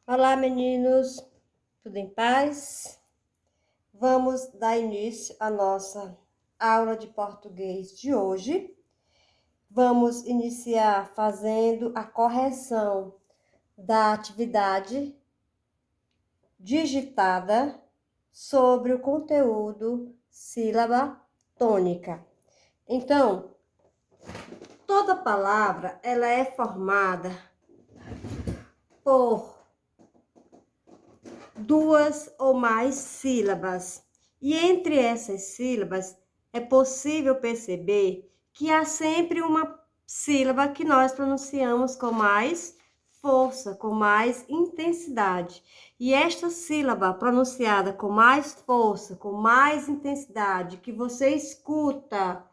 Olá, meninos, tudo em paz? Vamos dar início à nossa aula de português de hoje. Vamos iniciar fazendo a correção da atividade digitada sobre o conteúdo sílaba tônica. Então, toda palavra ela é formada por duas ou mais sílabas. E entre essas sílabas é possível perceber que há sempre uma sílaba que nós pronunciamos com mais força, com mais intensidade. E esta sílaba pronunciada com mais força, com mais intensidade, que você escuta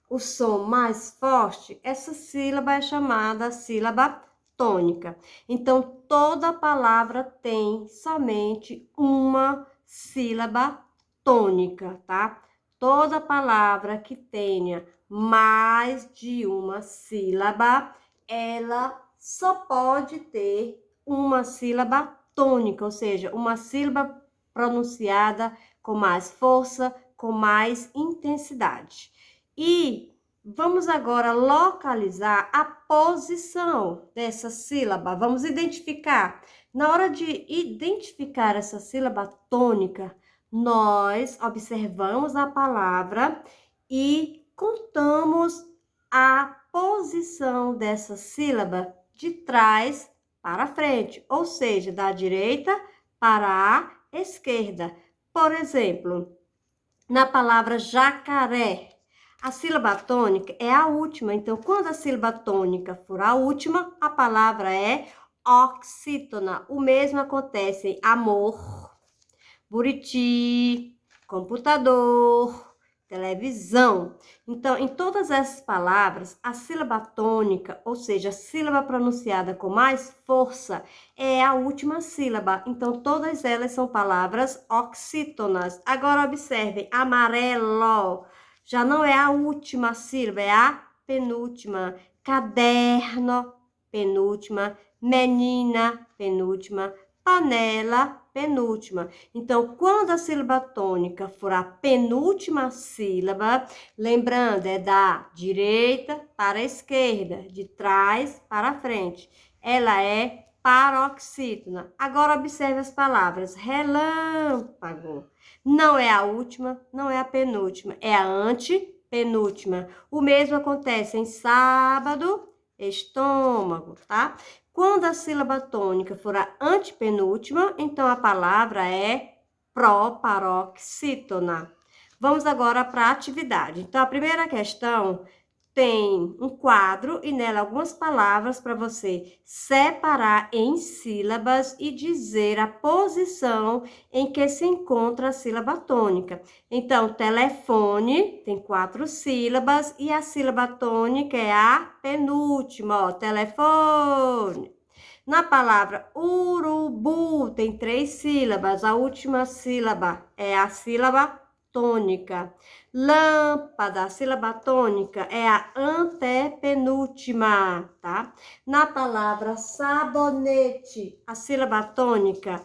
o som mais forte, essa sílaba é chamada sílaba tônica. Então, toda palavra tem somente uma sílaba tônica, tá? Toda palavra que tenha mais de uma sílaba, ela só pode ter uma sílaba tônica, ou seja, uma sílaba pronunciada com mais força, com mais intensidade. E vamos agora localizar a posição dessa sílaba. Vamos identificar. Na hora de identificar essa sílaba tônica, nós observamos a palavra e contamos a posição dessa sílaba de trás para frente, ou seja, da direita para a esquerda. Por exemplo, na palavra jacaré, a sílaba tônica é a última. Então, quando a sílaba tônica for a última, a palavra é oxítona. O mesmo acontece em amor, buriti, computador, televisão. Então, em todas essas palavras, a sílaba tônica, ou seja, a sílaba pronunciada com mais força, é a última sílaba. Então, todas elas são palavras oxítonas. Agora, observem, amarelo já não é a última sílaba, é a penúltima. Caderno, penúltima. Menina, penúltima. Panela, penúltima. Então, quando a sílaba tônica for a penúltima sílaba, lembrando, é da direita para a esquerda, de trás para frente. Ela é paroxítona. Agora, observe as palavras. Relâmpago. Não é a última, não é a penúltima, é a antepenúltima. O mesmo acontece em sábado, estômago, tá? Quando a sílaba tônica for a antepenúltima, então a palavra é proparoxítona. Vamos agora para a atividade. Então, a primeira questão tem um quadro e nela algumas palavras para você separar em sílabas e dizer a posição em que se encontra a sílaba tônica. Então, telefone tem 4 sílabas e a sílaba tônica é a penúltima, ó, telefone. Na palavra urubu tem 3 sílabas, a última sílaba é a sílaba tônica. Lâmpada, a sílaba tônica é a antepenúltima, tá? Na palavra sabonete, a sílaba tônica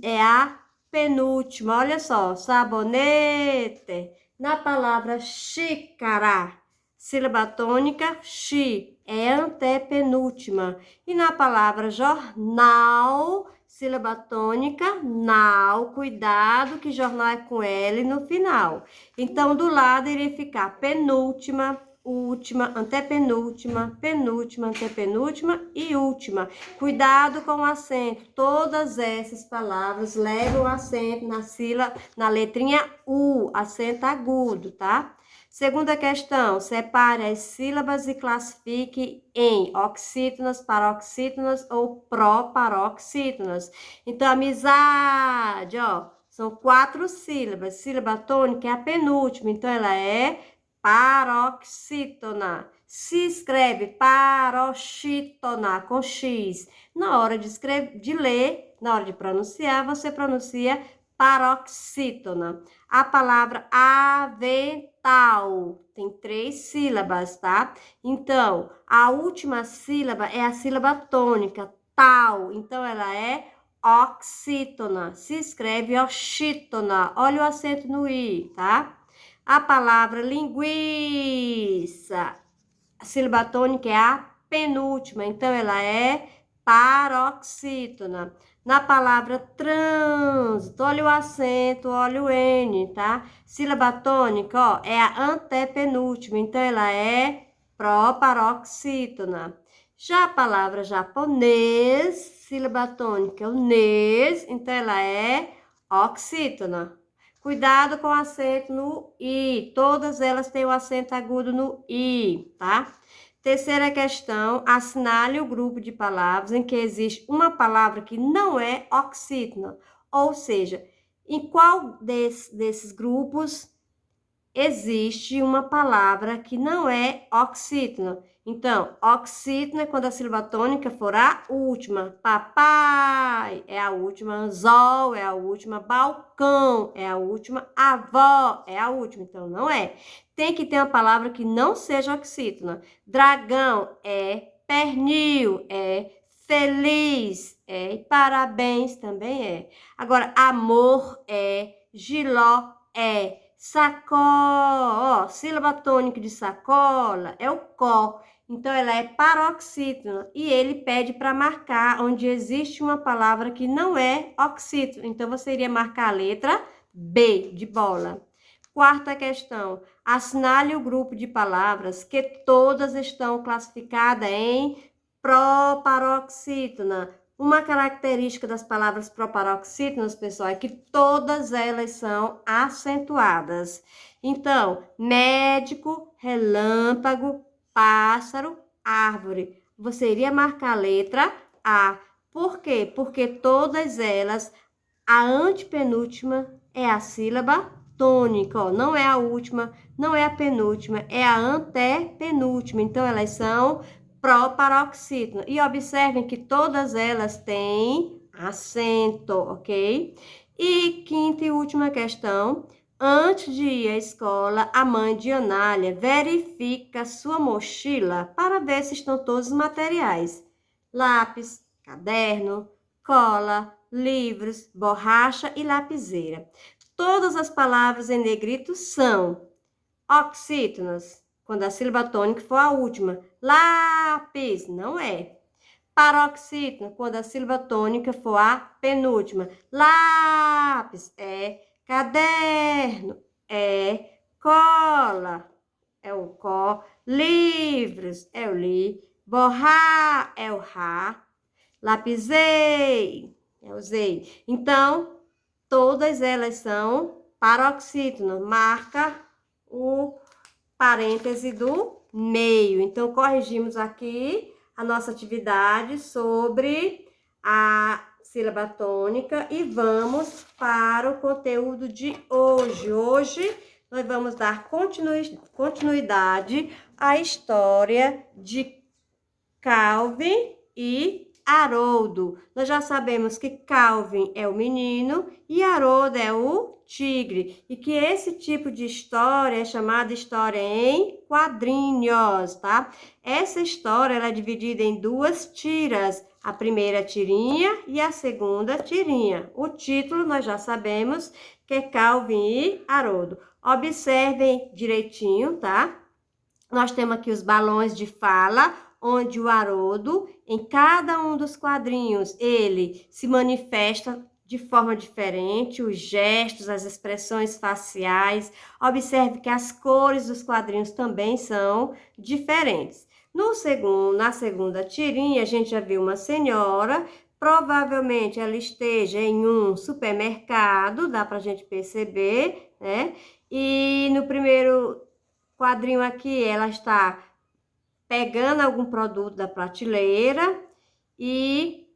é a penúltima. Olha só, sabonete. Na palavra xícara, sílaba tônica, xi, é antepenúltima. E na palavra jornal, sílaba tônica, nau, cuidado que jornal é com L no final. Então, do lado iria ficar penúltima, última, antepenúltima, penúltima, antepenúltima e última. Cuidado com o acento. Todas essas palavras levam acento na sílaba, na letrinha U, acento agudo, tá? Segunda questão, separe as sílabas e classifique em oxítonas, paroxítonas ou proparoxítonas. Então, amizade, ó, são 4 sílabas. Sílaba tônica é a penúltima, então ela é paroxítona. Se escreve paroxítona com X. Na hora de escrever, de ler, na hora de pronunciar, você pronuncia paroxítona. A palavra avental tem 3 sílabas, tá? Então, a última sílaba é a sílaba tônica, tal. Então, ela é oxítona. Se escreve oxítona. Olha o acento no i, tá? A palavra linguiça, a sílaba tônica é a penúltima, então ela é paroxítona. Na palavra trânsito, olha o acento, olha o N, tá? Sílaba tônica, ó, é a antepenúltima, então ela é proparoxítona. Já a palavra japonês, sílaba tônica, o nes, então ela é oxítona. Cuidado com o acento no i, todas elas têm o acento agudo no i, tá? Terceira questão, assinale o grupo de palavras em que existe uma palavra que não é oxítona, ou seja, em qual desses grupos existe uma palavra que não é oxítona. Então, oxítona é quando a sílaba tônica for a última. Papai é a última, anzol é a última, balcão é a última, avó é a última. Então, não é. Tem que ter uma palavra que não seja oxítona. Dragão é, pernil é, feliz é, e parabéns também é. Agora, amor é, giló é, sacola, ó, sílaba tônica de sacola é o có. Então, ela é paroxítona e ele pede para marcar onde existe uma palavra que não é oxítona. Então, você iria marcar a letra B, de bola. Quarta questão, assinale o grupo de palavras que todas estão classificadas em proparoxítona. Uma característica das palavras proparoxítonas, pessoal, é que todas elas são acentuadas. Então, médico, relâmpago, pássaro, árvore. Você iria marcar a letra A. Por quê? Porque todas elas, a antepenúltima é a sílaba tônica, ó, não é a última, não é a penúltima, é a antepenúltima. Então, elas são proparoxítona. E observem que todas elas têm acento, ok? E quinta e última questão. Antes de ir à escola, a mãe de Anália verifica sua mochila para ver se estão todos os materiais. Lápis, caderno, cola, livros, borracha e lapiseira. Todas as palavras em negrito são oxítonas, quando a sílaba tônica for a última. Lápis, não é. Paroxítona, quando a sílaba tônica for a penúltima. Lápis é. Caderno é. Cola é o có. Livros é o li. Borrar é o rá. Lapisei é o zei. Então, todas elas são paroxítonas. Marca o parêntese do meio. Então, corrigimos aqui a nossa atividade sobre a sílaba tônica e vamos para o conteúdo de hoje. Hoje, nós vamos dar continuidade à história de Calvin e Haroldo. Nós já sabemos que Calvin é o menino e Haroldo é o tigre. E que esse tipo de história é chamada história em quadrinhos, tá? Essa história ela é dividida em duas tiras. A primeira tirinha e a segunda tirinha. O título nós já sabemos que é Calvin e Haroldo. Observem direitinho, tá? Nós temos aqui os balões de fala, onde o Haroldo, em cada um dos quadrinhos, ele se manifesta de forma diferente, os gestos, as expressões faciais. Observe que as cores dos quadrinhos também são diferentes. Na segunda tirinha, a gente já viu uma senhora, provavelmente ela esteja em um supermercado, dá para a gente perceber, né? E no primeiro quadrinho aqui, ela está pegando algum produto da prateleira e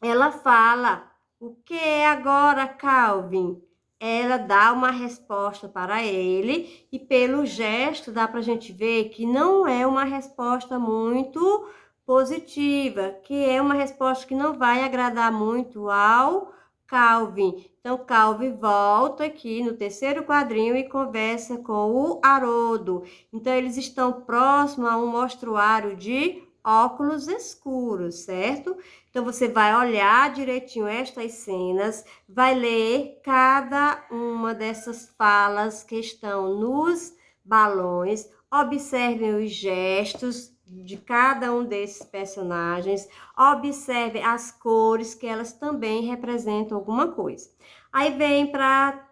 ela fala: o que é agora, Calvin? Ela dá uma resposta para ele e pelo gesto dá para a gente ver que não é uma resposta muito positiva, que é uma resposta que não vai agradar muito ao Calvin. Então, Calvin volta aqui no terceiro quadrinho e conversa com o Haroldo. Então, eles estão próximos a um mostruário de óculos escuros, certo? Então, você vai olhar direitinho estas cenas, vai ler cada uma dessas falas que estão nos balões, observem os gestos de cada um desses personagens, observe as cores, que elas também representam alguma coisa. Aí vem para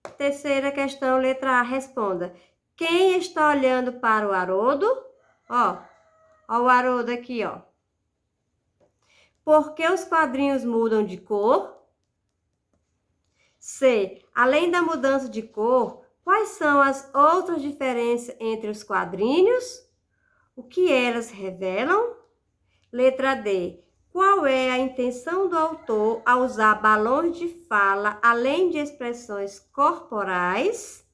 a terceira questão, letra A, responda. Quem está olhando para o Haroldo? Ó o Haroldo aqui, ó. Por que os quadrinhos mudam de cor? C. Além da mudança de cor, quais são as outras diferenças entre os quadrinhos? O que elas revelam? Letra D. Qual é a intenção do autor ao usar balões de fala, além de expressões corporais?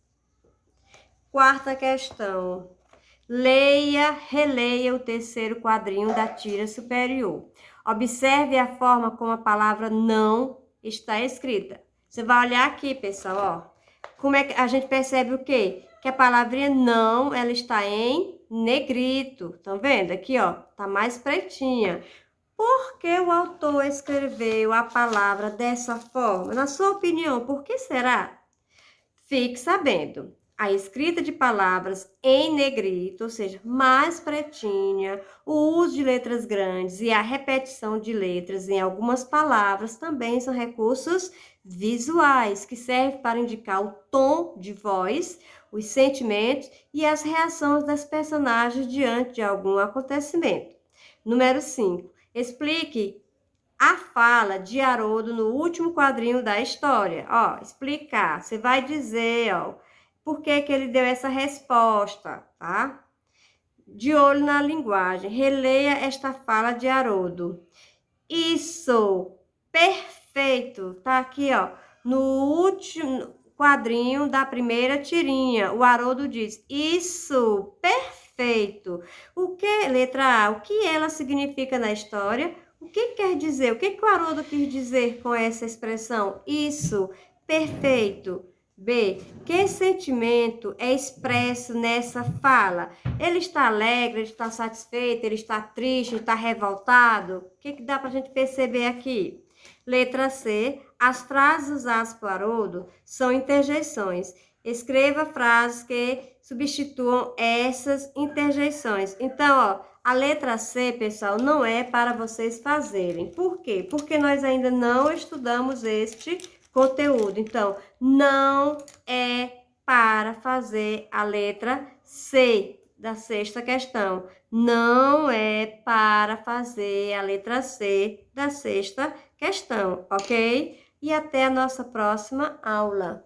Quarta questão. Leia, releia o terceiro quadrinho da tira superior. Observe a forma como a palavra não está escrita. Você vai olhar aqui, pessoal, ó. Como é que a gente percebe o quê? Que a palavrinha não, ela está em negrito. Estão vendo? Aqui, ó, tá mais pretinha. Por que o autor escreveu a palavra dessa forma? Na sua opinião, por que será? Fique sabendo. A escrita de palavras em negrito, ou seja, mais pretinha, o uso de letras grandes e a repetição de letras em algumas palavras também são recursos visuais, que servem para indicar o tom de voz, os sentimentos e as reações das personagens diante de algum acontecimento. Número 5. Explique a fala de Haroldo no último quadrinho da história. Ó, explicar. Você vai dizer, ó, por que que ele deu essa resposta, tá? De olho na linguagem. Releia esta fala de Haroldo. Isso, perfeito. Tá aqui, ó, no último quadrinho da primeira tirinha. O Haroldo diz, isso, perfeito. O que, letra A, o que ela significa na história? O que quer dizer? O que o Haroldo quis dizer com essa expressão? Isso, perfeito. B. Que sentimento é expresso nessa fala? Ele está alegre, ele está satisfeito, ele está triste, ele está revoltado? O que dá para a gente perceber aqui? Letra C. As frases usadas por Haroldo são interjeições. Escreva frases que substituam essas interjeições. Então, ó, a letra C, pessoal, não é para vocês fazerem. Por quê? Porque nós ainda não estudamos este conteúdo. Então, não é para fazer a letra C da sexta questão. Não é para fazer a letra C da sexta questão, ok? E até a nossa próxima aula.